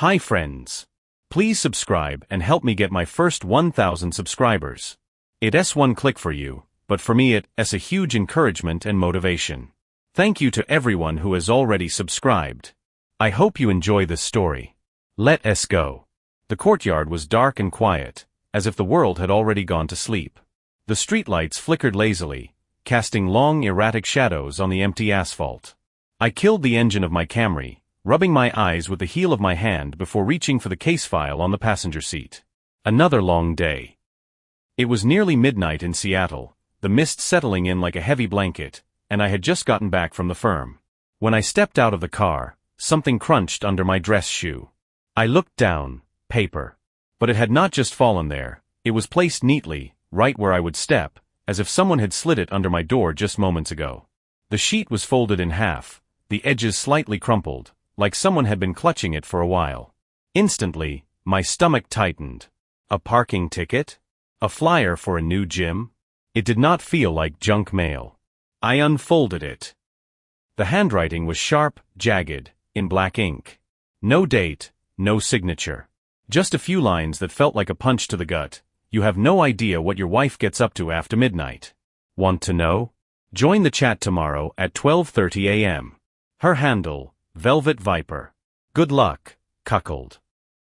Hi friends. Please subscribe and help me get my first 1,000 subscribers. It's one click for you, but for me it's a huge encouragement and motivation. Thank you to everyone who has already subscribed. I hope you enjoy this story. Let us go. The courtyard was dark and quiet, as if the world had already gone to sleep. The streetlights flickered lazily, casting long erratic shadows on the empty asphalt. I killed the engine of my Camry, rubbing my eyes with the heel of my hand before reaching for the case file on the passenger seat. Another long day. It was nearly midnight in Seattle, the mist settling in like a heavy blanket, and I had just gotten back from the firm. When I stepped out of the car, something crunched under my dress shoe. I looked down. Paper. But it had not just fallen there, it was placed neatly, right where I would step, as if someone had slid it under my door just moments ago. The sheet was folded in half, the edges slightly crumpled, like someone had been clutching it for a while. Instantly, my stomach tightened. A parking ticket? A flyer for a new gym? It did not feel like junk mail. I unfolded it. The handwriting was sharp, jagged, in black ink. No date, no signature. Just a few lines that felt like a punch to the gut. You have no idea what your wife gets up to after midnight. Want to know? Join the chat tomorrow at 12:30 a.m. Her handle, Velvet Viper. Good luck, cuckold.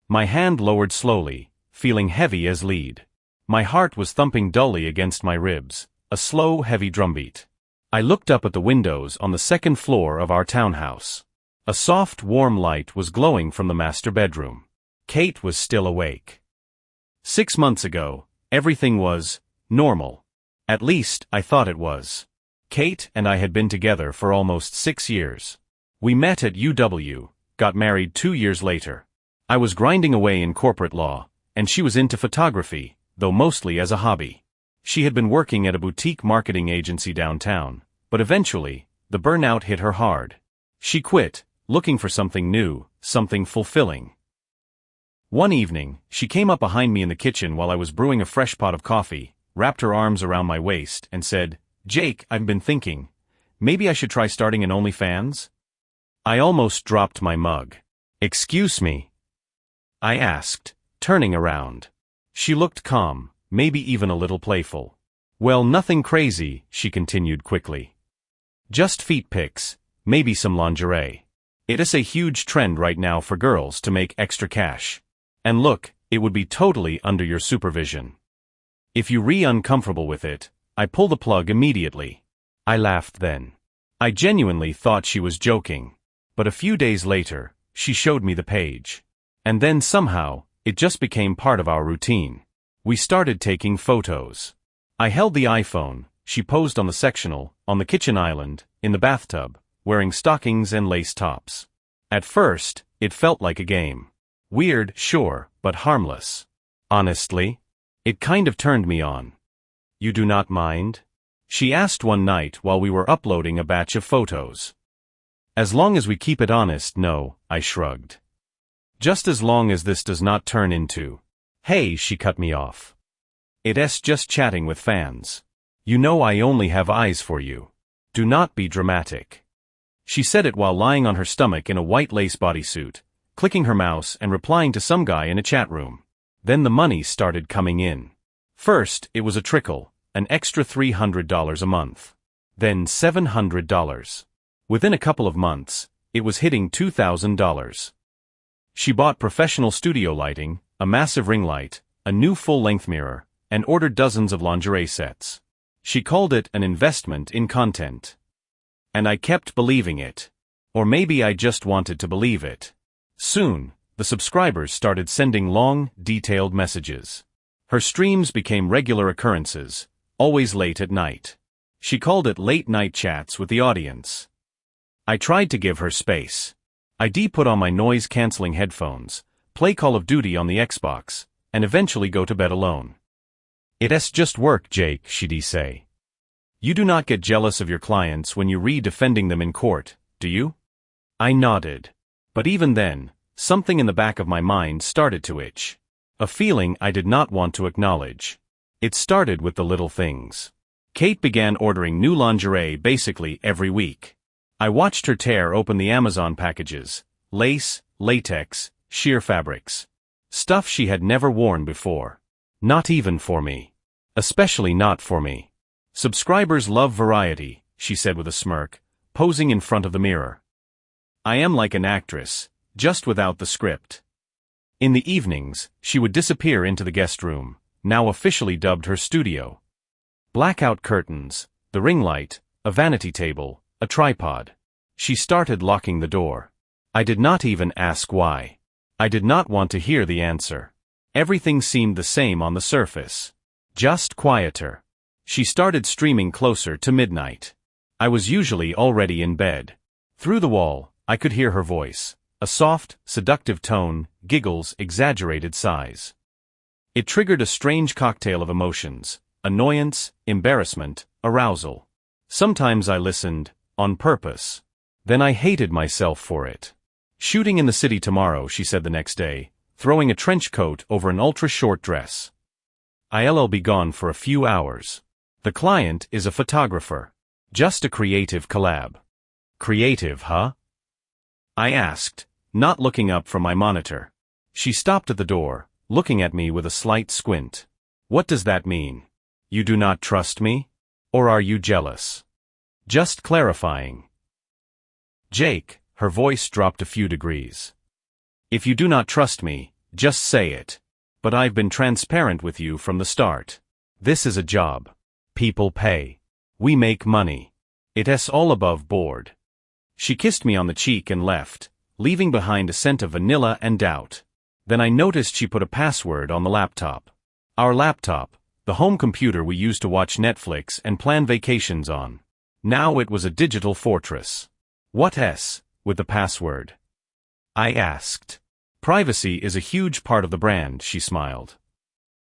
My hand lowered slowly, feeling heavy as lead. My heart was thumping dully against my ribs, a slow, heavy drumbeat. I looked up at the windows on the second floor of our townhouse. A soft, warm light was glowing from the master bedroom. Kate was still awake. 6 months ago, everything was normal. At least, I thought it was. Kate and I had been together for almost 6 years. We met at UW, got married 2 years later. I was grinding away in corporate law, and she was into photography, though mostly as a hobby. She had been working at a boutique marketing agency downtown, but eventually, the burnout hit her hard. She quit, looking for something new, something fulfilling. One evening, she came up behind me in the kitchen while I was brewing a fresh pot of coffee, wrapped her arms around my waist, and said, "Jake, I've been thinking, maybe I should try starting an OnlyFans?" I almost dropped my mug. "Excuse me?" I asked, turning around. She looked calm, maybe even a little playful. "Well, nothing crazy," she continued quickly. "Just feet pics, maybe some lingerie. It is a huge trend right now for girls to make extra cash. And look, it would be totally under your supervision. If you're uncomfortable with it, I pull the plug immediately." I laughed then. I genuinely thought she was joking. But a few days later, she showed me the page. And then somehow, it just became part of our routine. We started taking photos. I held the iPhone, she posed on the sectional, on the kitchen island, in the bathtub, wearing stockings and lace tops. At first, it felt like a game. Weird, sure, but harmless. Honestly, it kind of turned me on. "You do not mind?" she asked one night while we were uploading a batch of photos. "As long as we keep it honest, no," I shrugged. "Just as long as this does not turn into..." "Hey," she cut me off. "It's just chatting with fans. You know I only have eyes for you. Do not be dramatic." She said it while lying on her stomach in a white lace bodysuit, clicking her mouse and replying to some guy in a chat room. Then the money started coming in. First, it was a trickle, an extra $300 a month. Then $700. Within a couple of months, it was hitting $2,000. She bought professional studio lighting, a massive ring light, a new full-length mirror, and ordered dozens of lingerie sets. She called it an investment in content. And I kept believing it. Or maybe I just wanted to believe it. Soon, the subscribers started sending long, detailed messages. Her streams became regular occurrences, always late at night. She called it late-night chats with the audience. I tried to give her space. I'd put on my noise-canceling headphones, play Call of Duty on the Xbox, and eventually go to bed alone. "It's just work, Jake," she'd say. "You do not get jealous of your clients when you read defending them in court, do you?" I nodded. But even then, something in the back of my mind started to itch. A feeling I did not want to acknowledge. It started with the little things. Kate began ordering new lingerie basically every week. I watched her tear open the Amazon packages, lace, latex, sheer fabrics. Stuff she had never worn before. Not even for me. Especially not for me. Subscribers love variety, she said with a smirk, posing in front of the mirror. I am like an actress, just without the script. In the evenings, she would disappear into the guest room, now officially dubbed her studio. Blackout curtains, the ring light, a vanity table, a tripod. She started locking the door. I did not even ask why. I did not want to hear the answer. Everything seemed the same on the surface. Just quieter. She started streaming closer to midnight. I was usually already in bed. Through the wall, I could hear her voice. A soft, seductive tone, giggles, exaggerated sighs. It triggered a strange cocktail of emotions. Annoyance, embarrassment, arousal. Sometimes I listened, on purpose. Then I hated myself for it. Shooting in the city tomorrow, she said the next day, throwing a trench coat over an ultra-short dress. I'll be gone for a few hours. The client is a photographer. Just a creative collab. Creative, huh? I asked, not looking up from my monitor. She stopped at the door, looking at me with a slight squint. What does that mean? You do not trust me? Or are you jealous? Just clarifying. Jake, her voice dropped a few degrees. If you do not trust me, just say it. But I've been transparent with you from the start. This is a job. People pay. We make money. It's all above board. She kissed me on the cheek and left, leaving behind a scent of vanilla and doubt. Then I noticed she put a password on the laptop. Our laptop, the home computer we used to watch Netflix and plan vacations on. Now it was a digital fortress. What's with the password? I asked. Privacy is a huge part of the brand, she smiled.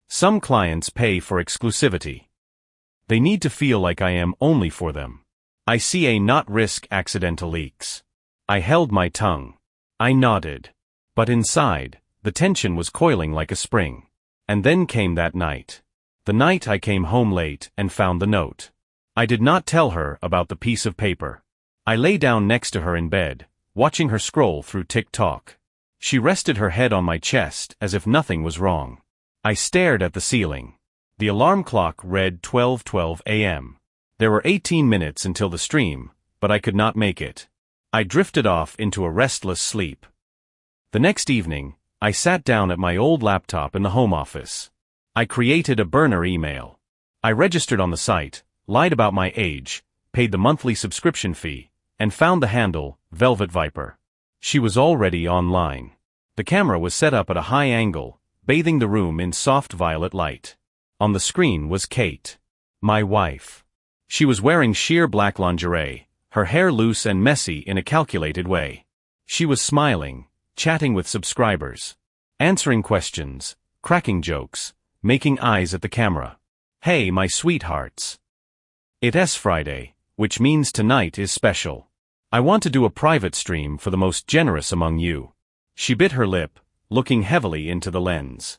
Some clients pay for exclusivity. They need to feel like I am only for them. I see a not risk accidental leaks. I held my tongue. I nodded. But inside, the tension was coiling like a spring. And then came that night. The night I came home late and found the note. I did not tell her about the piece of paper. I lay down next to her in bed, watching her scroll through TikTok. She rested her head on my chest as if nothing was wrong. I stared at the ceiling. The alarm clock read 12:12 a.m. There were 18 minutes until the stream, but I could not make it. I drifted off into a restless sleep. The next evening, I sat down at my old laptop in the home office. I created a burner email. I registered on the site, lied about my age, paid the monthly subscription fee, and found the handle, Velvet Viper. She was already online. The camera was set up at a high angle, bathing the room in soft violet light. On the screen was Kate, my wife. She was wearing sheer black lingerie, her hair loose and messy in a calculated way. She was smiling, chatting with subscribers, answering questions, cracking jokes, making eyes at the camera. Hey, my sweethearts. It's Friday, which means tonight is special. I want to do a private stream for the most generous among you. She bit her lip, looking heavily into the lens.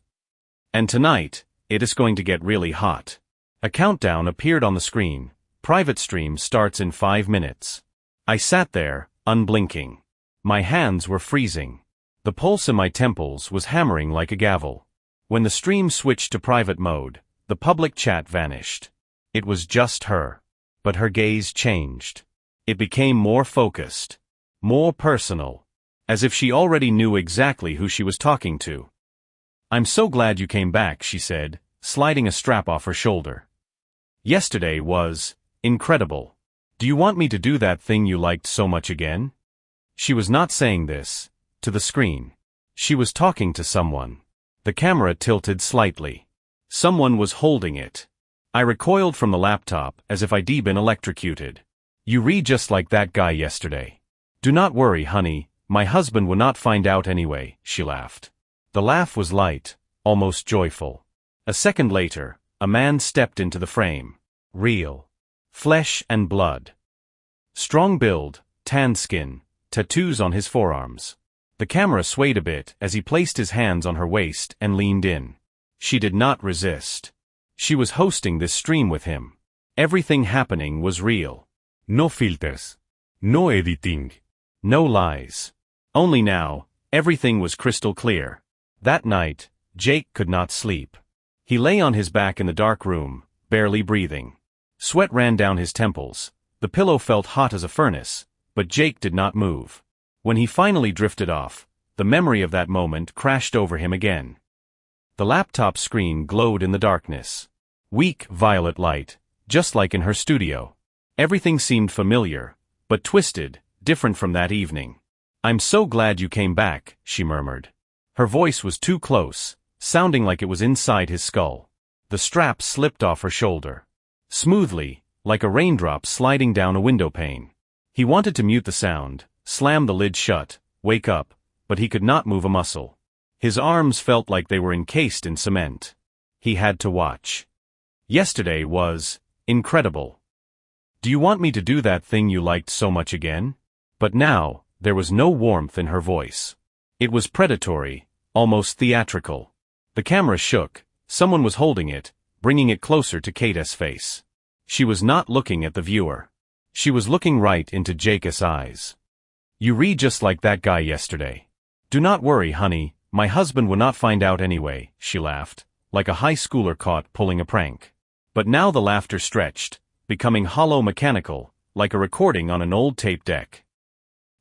And tonight, it is going to get really hot. A countdown appeared on the screen. Private stream starts in 5 minutes. I sat there, unblinking. My hands were freezing. The pulse in my temples was hammering like a gavel. When the stream switched to private mode, the public chat vanished. It was just her. But her gaze changed. It became more focused. More personal. As if she already knew exactly who she was talking to. I'm so glad you came back, she said, sliding a strap off her shoulder. Yesterday was incredible. Do you want me to do that thing you liked so much again? She was not saying this to the screen. She was talking to someone. The camera tilted slightly. Someone was holding it. I recoiled from the laptop as if I'd been electrocuted. You read just like that guy yesterday. Do not worry, honey, my husband will not find out anyway, she laughed. The laugh was light, almost joyful. A second later, a man stepped into the frame. Real. Flesh and blood. Strong build, tan skin, tattoos on his forearms. The camera swayed a bit as he placed his hands on her waist and leaned in. She did not resist. She was hosting this stream with him. Everything happening was real. No filters. No editing. No lies. Only now, Everything was crystal clear. That night, Jake could not sleep. He lay on his back in the dark room, barely breathing. Sweat ran down his temples. The pillow felt hot as a furnace, but Jake did not move. When he finally drifted off, the memory of that moment crashed over him again. The laptop screen glowed in the darkness. Weak, violet light, just like in her studio. Everything seemed familiar, but twisted, different from that evening. "I'm so glad you came back," she murmured. Her voice was too close, sounding like it was inside his skull. The strap slipped off her shoulder. Smoothly, like a raindrop sliding down a window pane. He wanted to mute the sound, slam the lid shut, wake up, but he could not move a muscle. His arms felt like they were encased in cement. He had to watch. Yesterday was incredible. "Do you want me to do that thing you liked so much again?" But now, there was no warmth in her voice. It was predatory, almost theatrical. The camera shook. Someone was holding it, bringing it closer to Kate's face. She was not looking at the viewer. She was looking right into Jake's eyes. "You read just like that guy yesterday." "Do not worry, honey, my husband will not find out anyway," she laughed, like a high schooler caught pulling a prank. But now the laughter stretched, becoming hollow mechanical, like a recording on an old tape deck.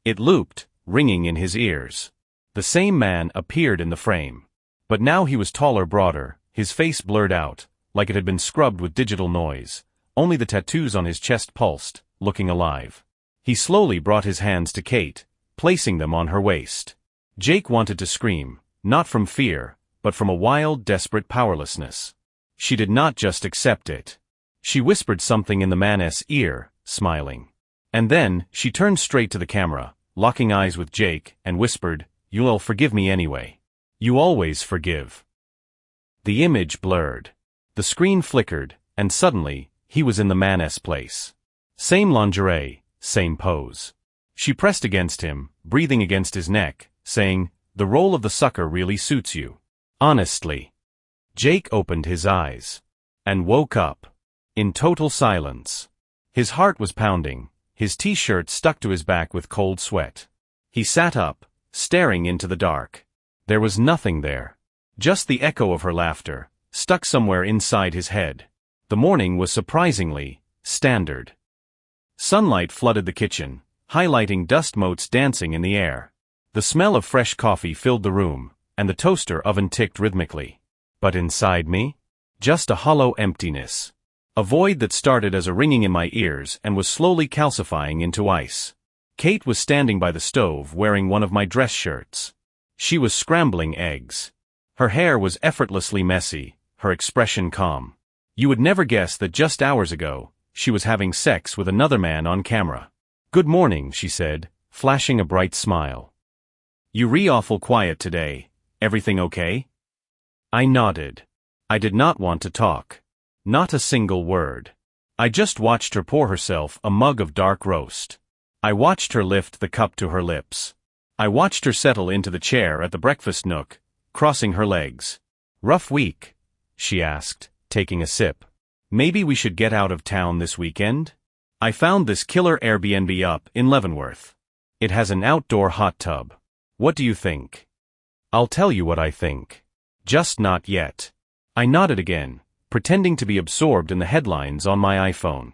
It looped, ringing in his ears. The same man appeared in the frame. But now he was taller, broader, his face blurred out, like it had been scrubbed with digital noise. Only the tattoos on his chest pulsed, looking alive. He slowly brought his hands to Kate, placing them on her waist. Jake wanted to scream, not from fear, but from a wild, desperate powerlessness. She did not just accept it. She whispered something in the man's ear, smiling. And then, she turned straight to the camera, locking eyes with Jake, and whispered, "You'll forgive me anyway. You always forgive." The image blurred. The screen flickered, and suddenly, he was in the man's place. Same lingerie, same pose. She pressed against him, breathing against his neck, saying, "The role of the sucker really suits you. Honestly." Jake opened his eyes. And woke up. In total silence. His heart was pounding, his t-shirt stuck to his back with cold sweat. He sat up, staring into the dark. There was nothing there. Just the echo of her laughter, stuck somewhere inside his head. The morning was surprisingly standard. Sunlight flooded the kitchen, highlighting dust motes dancing in the air. The smell of fresh coffee filled the room, and the toaster oven ticked rhythmically. But inside me? Just a hollow emptiness. A void that started as a ringing in my ears and was slowly calcifying into ice. Kate was standing by the stove wearing one of my dress shirts. She was scrambling eggs. Her hair was effortlessly messy, her expression calm. You would never guess that just hours ago, she was having sex with another man on camera. "Good morning," she said, flashing a bright smile. "You re awful quiet today. Everything okay?" I nodded. I did not want to talk. Not a single word. I just watched her pour herself a mug of dark roast. I watched her lift the cup to her lips. I watched her settle into the chair at the breakfast nook, crossing her legs. "Rough week?" she asked, taking a sip. "Maybe we should get out of town this weekend? I found this killer Airbnb up in Leavenworth. It has an outdoor hot tub. What do you think?" "I'll tell you what I think. Just not yet." I nodded again, pretending to be absorbed in the headlines on my iPhone.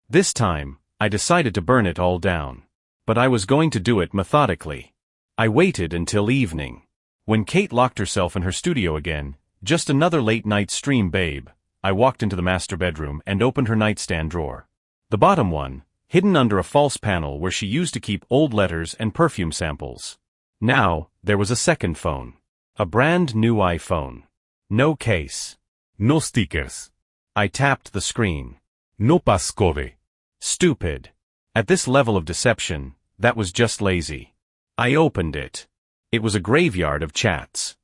This time, I decided to burn it all down. But I was going to do it methodically. I waited until evening. When Kate locked herself in her studio again, just another late-night stream babe, I walked into the master bedroom and opened her nightstand drawer. The bottom one, hidden under a false panel where she used to keep old letters and perfume samples. Now, there was a second phone. A brand new iPhone. No case. No stickers. I tapped the screen. No passcode. Stupid. At this level of deception, that was just lazy. I opened it. It was a graveyard of chats.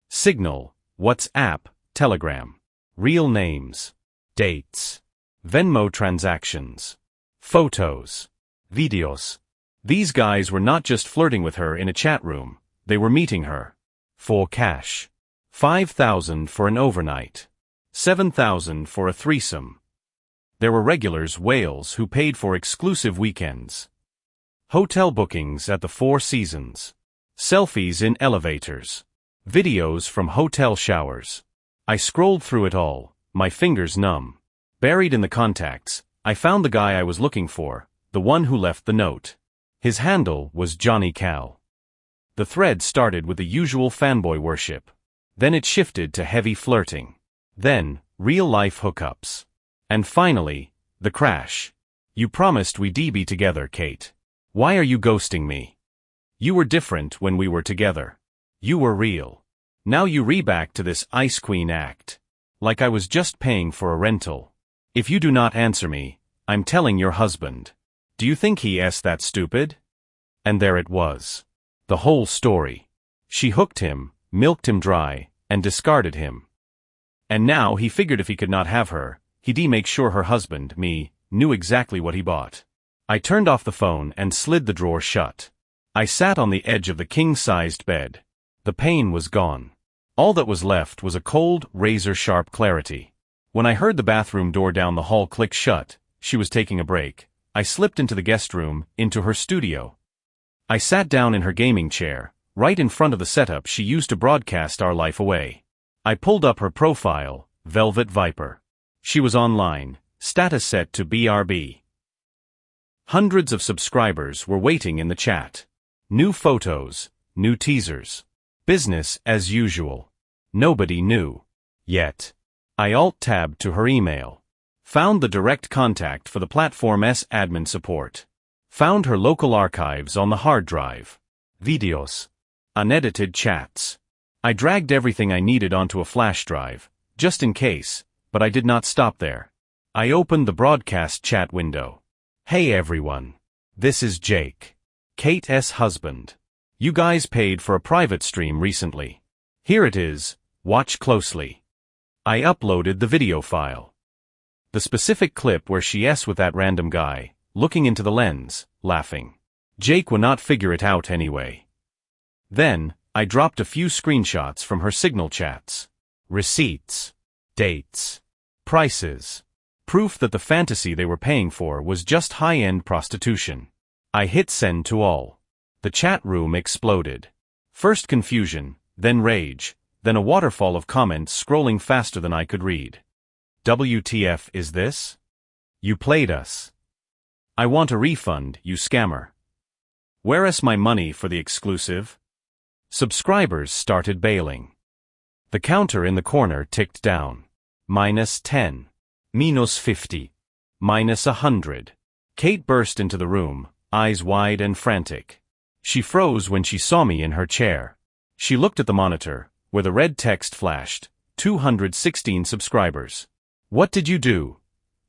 Signal, WhatsApp, Telegram. Real names. Dates. Venmo transactions. Photos. Videos. These guys were not just flirting with her in a chat room, they were meeting her. For cash. 5,000 for an overnight. 7,000 for a threesome. There were regulars, whales, who paid for exclusive weekends. Hotel bookings at the Four Seasons. selfies in elevators, videos from hotel showers. I scrolled through it all, my fingers numb. Buried in the contacts, I found the guy I was looking for, the one who left the note. His handle was Johnny Cal. The thread started with the usual fanboy worship. Then it shifted to heavy flirting. Then, real-life hookups. And finally, the crash. You promised we'd be together, Kate. Why are you ghosting me? You were different when we were together. You were real. Now you re-back to this Ice Queen act. Like I was just paying for a rental. If you do not answer me, I'm telling your husband. Do you think he's that stupid? And there it was. The whole story. She hooked him, milked him dry, and discarded him. And now he figured if he could not have her, he'd make sure her husband, me, knew exactly what he bought. I turned off the phone and slid the drawer shut. I sat on the edge of the king-sized bed. The pain was gone. All that was left was a cold, razor-sharp clarity. When I heard the bathroom door down the hall click shut, she was taking a break. I slipped into the guest room, into her studio. I sat down in her gaming chair, right in front of the setup she used to broadcast our life away. I pulled up her profile, Velvet Viper. She was online, status set to BRB. Hundreds of subscribers were waiting in the chat. New photos, new teasers. Business as usual. Nobody knew. Yet. I alt-tabbed to her email. Found the direct contact for the platform's admin support. Found her local archives on the hard drive. Videos. Unedited chats. I dragged everything I needed onto a flash drive, just in case, but I did not stop there. I opened the broadcast chat window. Hey everyone. This is Jake. Kate's husband. You guys paid for a private stream recently. Here it is, watch closely. I uploaded the video file. The specific clip where she's with that random guy, looking into the lens, laughing. Jake would not figure it out anyway. Then, I dropped a few screenshots from her Signal chats. Receipts. Dates. Prices. Proof that the fantasy they were paying for was just high-end prostitution. I hit send to all. The chat room exploded. First confusion, then rage, then a waterfall of comments scrolling faster than I could read. WTF is this? You played us. I want a refund, you scammer. Where's my money for the exclusive? Subscribers started bailing. The counter in the corner ticked down. -10. -50. -100. Kate burst into the room, eyes wide and frantic. She froze when she saw me in her chair. She looked at the monitor, where the red text flashed, 216 subscribers. What did you do?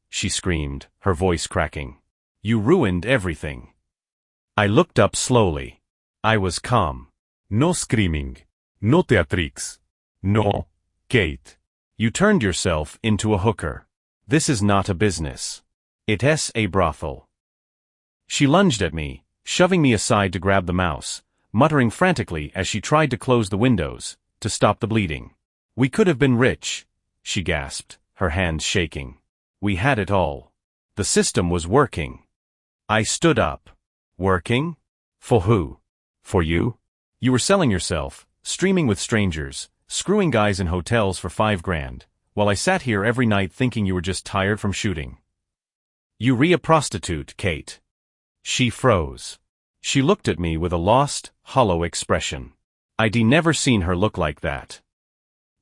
She screamed, her voice cracking. You ruined everything. I looked up slowly. I was calm. No screaming. No theatrics. No, Kate. You turned yourself into a hooker. This is not a business. It's a brothel. She lunged at me, shoving me aside to grab the mouse, muttering frantically as she tried to close the windows, to stop the bleeding. We could have been rich, she gasped, her hands shaking. We had it all. The system was working. I stood up. Working? For who? For you? You were selling yourself, streaming with strangers, screwing guys in hotels for $5,000, while I sat here every night thinking you were just tired from shooting. You a prostitute, Kate. She froze. She looked at me with a lost, hollow expression. I'd never seen her look like that.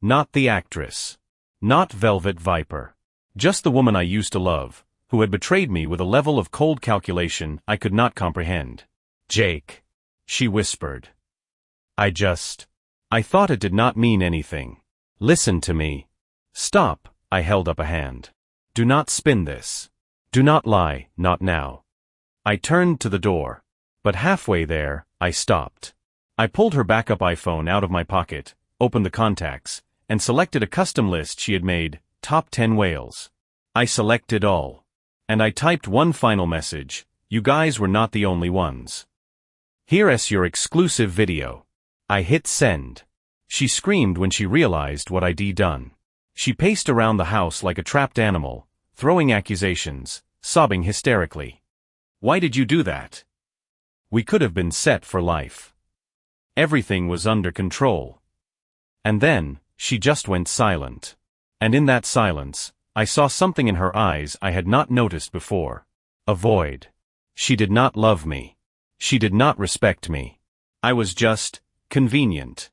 Not the actress. Not Velvet Viper. Just the woman I used to love, who had betrayed me with a level of cold calculation I could not comprehend. Jake. She whispered. I thought it did not mean anything. Listen to me. Stop, I held up a hand. Do not spin this. Do not lie, not now. I turned to the door. But halfway there, I stopped. I pulled her backup iPhone out of my pocket, opened the contacts, and selected a custom list she had made, top 10 whales. I selected all. And I typed one final message, you guys were not the only ones. Here's your exclusive video. I hit send. She screamed when she realized what I'd done. She paced around the house like a trapped animal, throwing accusations, sobbing hysterically. Why did you do that? We could have been set for life. Everything was under control. And then, she just went silent. And in that silence, I saw something in her eyes I had not noticed before. A void. She did not love me. She did not respect me. I was just convenient.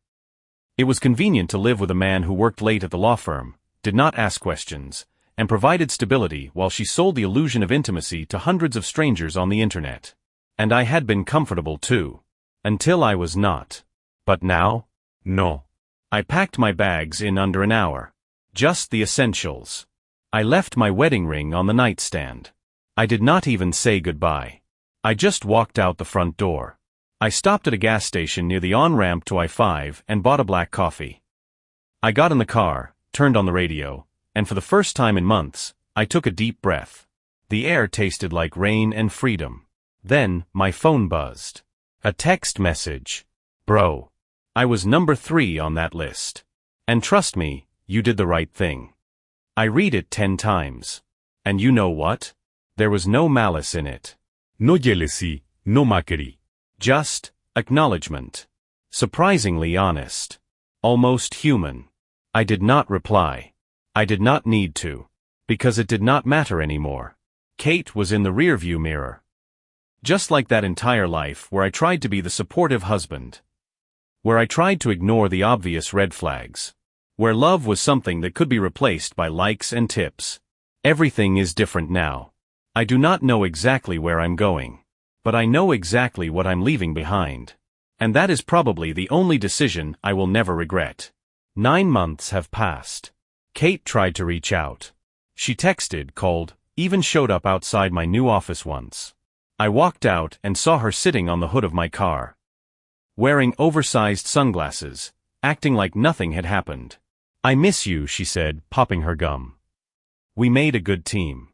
It was convenient to live with a man who worked late at the law firm, did not ask questions, and provided stability while she sold the illusion of intimacy to hundreds of strangers on the internet. And I had been comfortable too. Until I was not. But now? No. I packed my bags in under an hour. Just the essentials. I left my wedding ring on the nightstand. I did not even say goodbye. I just walked out the front door. I stopped at a gas station near the on-ramp to I-5 and bought a black coffee. I got in the car, turned on the radio, and for the first time in months, I took a deep breath. The air tasted like rain and freedom. Then, my phone buzzed. A text message. Bro. I was number 3 on that list. And trust me, you did the right thing. I read it 10 times. And you know what? There was no malice in it. No jealousy, no mockery. Just acknowledgement. Surprisingly honest. Almost human. I did not reply. I did not need to. Because it did not matter anymore. Kate was in the rearview mirror. Just like that entire life where I tried to be the supportive husband. Where I tried to ignore the obvious red flags. Where love was something that could be replaced by likes and tips. Everything is different now. I do not know exactly where I'm going. But I know exactly what I'm leaving behind. And that is probably the only decision I will never regret. 9 months have passed. Kate tried to reach out. She texted, called, even showed up outside my new office once. I walked out and saw her sitting on the hood of my car. Wearing oversized sunglasses, acting like nothing had happened. I miss you, she said, popping her gum. We made a good team.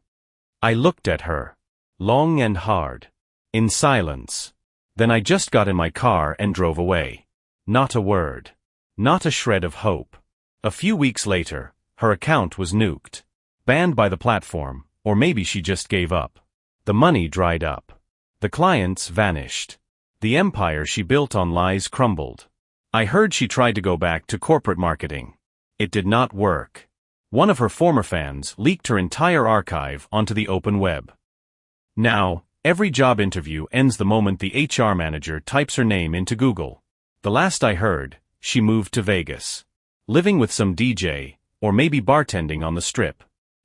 I looked at her. Long and hard. In silence. Then I just got in my car and drove away. Not a word. Not a shred of hope. A few weeks later, her account was nuked. Banned by the platform, or maybe she just gave up. The money dried up. The clients vanished. The empire she built on lies crumbled. I heard she tried to go back to corporate marketing. It did not work. One of her former fans leaked her entire archive onto the open web. Now, every job interview ends the moment the HR manager types her name into Google. The last I heard, she moved to Vegas. Living with some DJ, or maybe bartending on the strip.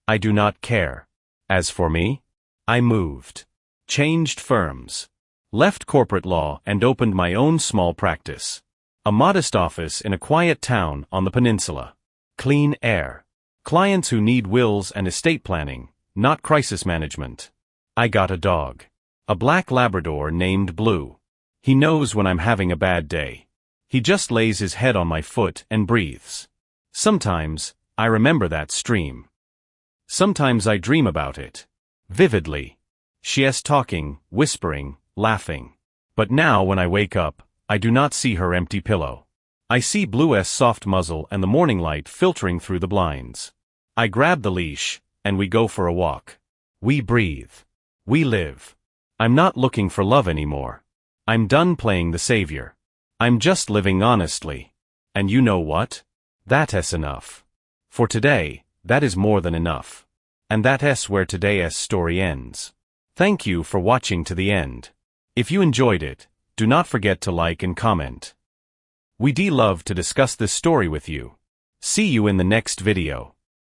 I do not care. As for me, I moved. Changed firms. Left corporate law and opened my own small practice. A modest office in a quiet town on the peninsula. Clean air. Clients who need wills and estate planning, not crisis management. I got a dog. A black Labrador named Blue. He knows when I'm having a bad day. He just lays his head on my foot and breathes. Sometimes, I remember that stream. Sometimes I dream about it. Vividly. She is talking, whispering, laughing. But now when I wake up, I do not see her empty pillow. I see Blue's soft muzzle and the morning light filtering through the blinds. I grab the leash, and we go for a walk. We breathe. We live. I'm not looking for love anymore. I'm done playing the savior. I'm just living honestly. And you know what? That is enough. For today, that is more than enough. And that is where today's story ends. Thank you for watching to the end. If you enjoyed it, do not forget to like and comment. We'd love to discuss this story with you. See you in the next video.